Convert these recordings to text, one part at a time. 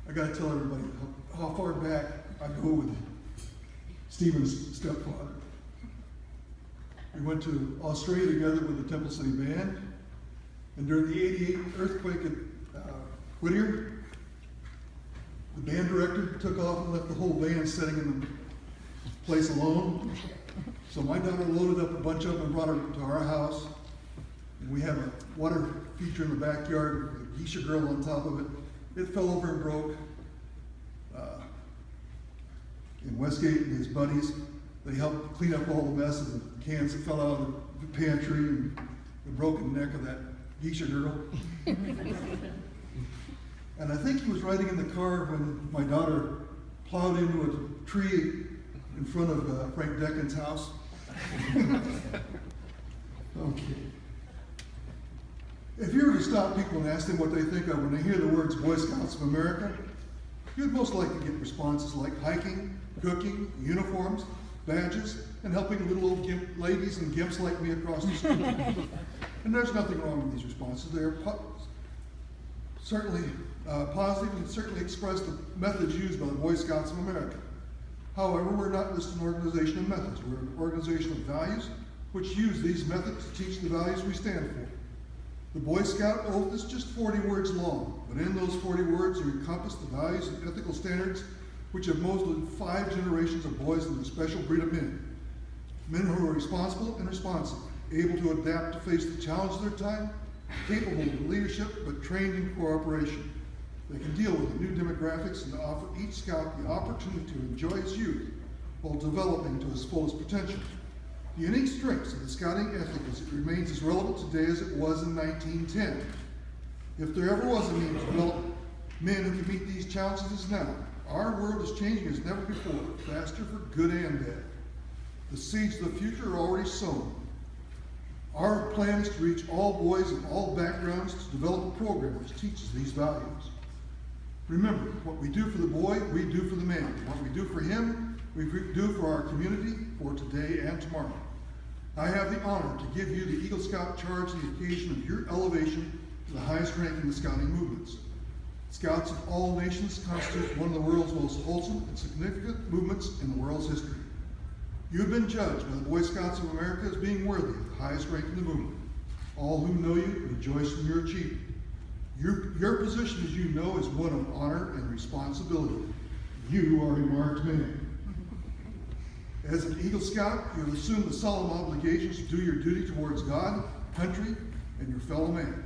I got to tell everybody how far back I go with Stephen's stepfather. We went to Australia together with the Temple City Band, and during the '88 earthquake at Whittier, the band director took off and left the whole band sitting in the place alone. So my daughter loaded up a bunch of them and brought her to our house, and we have a water feature in the backyard with a geisha grill on top of it. It fell over and broke. In Westgate and his buddies, they helped clean up all the mess of the cans that fell out of the pantry and the broken neck of that geisha girl. And I think he was riding in the car when my daughter plowed into a tree in front of Frank Deccan's house. Okay. If you were to stop people and ask them what they think of when they hear the words Boy Scouts of America, you'd most likely get responses like hiking, cooking, uniforms, badges, and helping little old gimp ladies and gimps like me across the street. And there's nothing wrong with these responses. They are certainly positive and certainly express the methods used by the Boy Scouts of America. However, we're not just an organization of methods. We're an organization of values which use these methods to teach the values we stand for. The Boy Scout oath is just 40 words long, but in those 40 words are encompassed the values and ethical standards which have molded 5 generations of boys into a special breed of men. Men who are responsible and responsive, able to adapt to face the challenge of their time, capable of leadership but trained in cooperation. They can deal with the new demographics and offer each scout the opportunity to enjoy his youth while developing to his fullest potential. The unique strengths of the scouting ethic is it remains as relevant today as it was in 1910. If there ever was a need to develop men who can meet these challenges as now, our world is changing as never before, faster for good and bad. The seeds of the future are already sown. Our plan is to reach all boys of all backgrounds to develop a program which teaches these values. Remember, what we do for the boy, we do for the man. What we do for him, we do for our community, for today and tomorrow. I have the honor to give you the Eagle Scout charge on the occasion of your elevation to the highest rank in the scouting movements. Scouts of all nations constitute one of the world's most wholesome and significant movements in the world's history. You have been judged by the Boy Scouts of America as being worthy of the highest rank in the movement. All who know you rejoice in your achievement. Your position, as you know, is one of honor and responsibility. You are a marked man. As an Eagle Scout, you have assumed the solemn obligations to do your duty towards God, country, and your fellow man.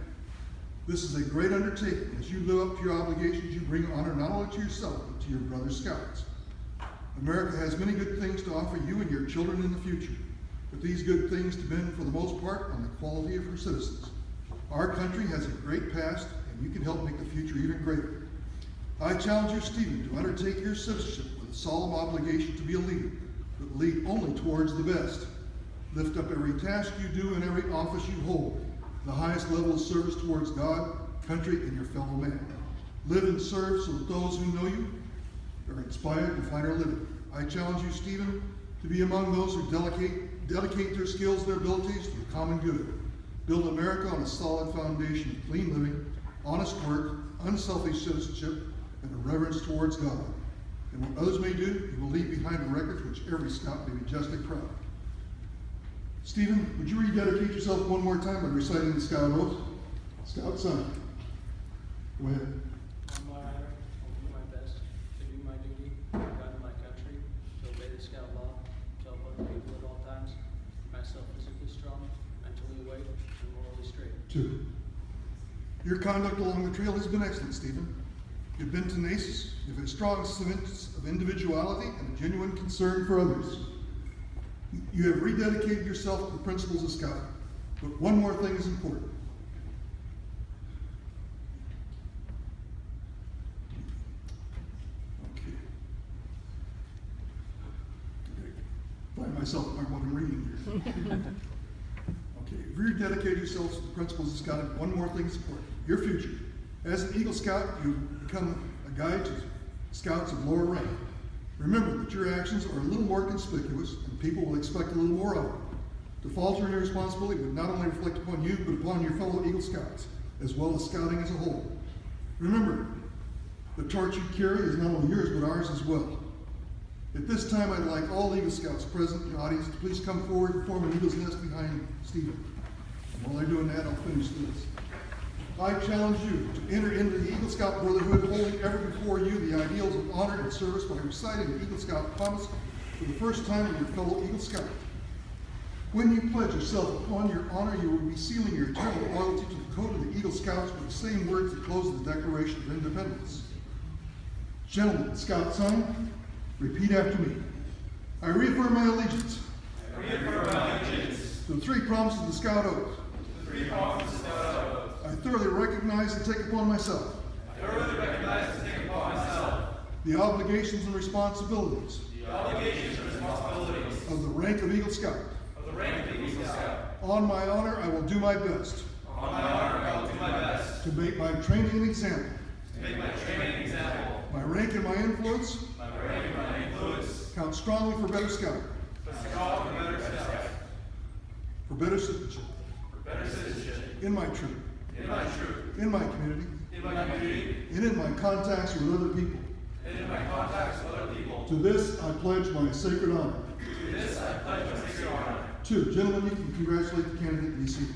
This is a great undertaking. As you live up to your obligations, you bring honor not only to yourself, but to your brother scouts. America has many good things to offer you and your children in the future, but these good things depend for the most part on the quality of her citizens. Our country has a great past, and you can help make the future even greater. I challenge you, Stephen, to undertake your citizenship with a solemn obligation to be a leader, but lead only towards the best. Lift up every task you do and every office you hold, the highest level of service towards God, country, and your fellow man. Live and serve so that those who know you are inspired to find our living. I challenge you, Stephen, to be among those who dedicate their skills and their abilities to the common good. Build America on a solid foundation of clean living, honest work, unselfish citizenship, and a reverence towards God. And what others may do, you will leave behind a record which every scout may be justly proud. Stephen, would you rededicate yourself one more time by reciting the Scout Oath? Scout sign. Go ahead. On my honor, I'll do my best to do my duty, to God and my country, to obey the Scout law, to help other people at all times, myself physically strong, mentally awake, and morally straight. 2. Your conduct along the trail has been excellent, Stephen. You've been tenacious, you have a strong sense of individuality and a genuine concern for others. You have rededicated yourself to the principles of scouting. But one more thing is important. Okay. Find myself on what I'm reading here. Okay, if you rededicate yourselves to the principles of scouting, one more thing is important. Your future. As an Eagle Scout, you become a guide to scouts of lower rank. Remember that your actions are a little more conspicuous and people will expect a little more of you. To falter in your responsibility would not only reflect upon you, but upon your fellow Eagle Scouts, as well as scouting as a whole. Remember The torch you carry is not only yours, but ours as well. At this time, I'd like all Eagle Scouts present in the audience to please come forward and form an eagle's nest behind Stephen. And while they're doing that, I'll finish this. I challenge you to enter into the Eagle Scout Brotherhood, holding ever before you the ideals of honor and service by reciting the Eagle Scout promise for the first time in your fellow Eagle Scout. When you pledge yourself upon your honor, you will be sealing your eternal loyalty to the code of the Eagle Scouts with the same words that close the Declaration of Independence. Gentlemen, Scout sign, repeat after me. I reaffirm my allegiance. I reaffirm my allegiance To the three promises of the Scout Oath. to the three promises of the Scout Oath. I thoroughly recognize and take upon myself I thoroughly recognize and take upon myself the obligations and responsibilities the obligations and responsibilities of the rank of Eagle Scout. of the rank of Eagle Scout. On my honor, I will do my best On my honor, I will do my best to make my training an example. to make my training an example, My rank and my influence my rank and my influence, count strongly for better Scout, but strong for better Scout, for better citizenship, for better citizenship, in my troop, in my troop, in my community, in my community, and in my contacts with other people. and in my contacts with other people. To this, I pledge my sacred honor. To this I pledge my sacred honor. 2, gentlemen, you can congratulate the candidate and be seated.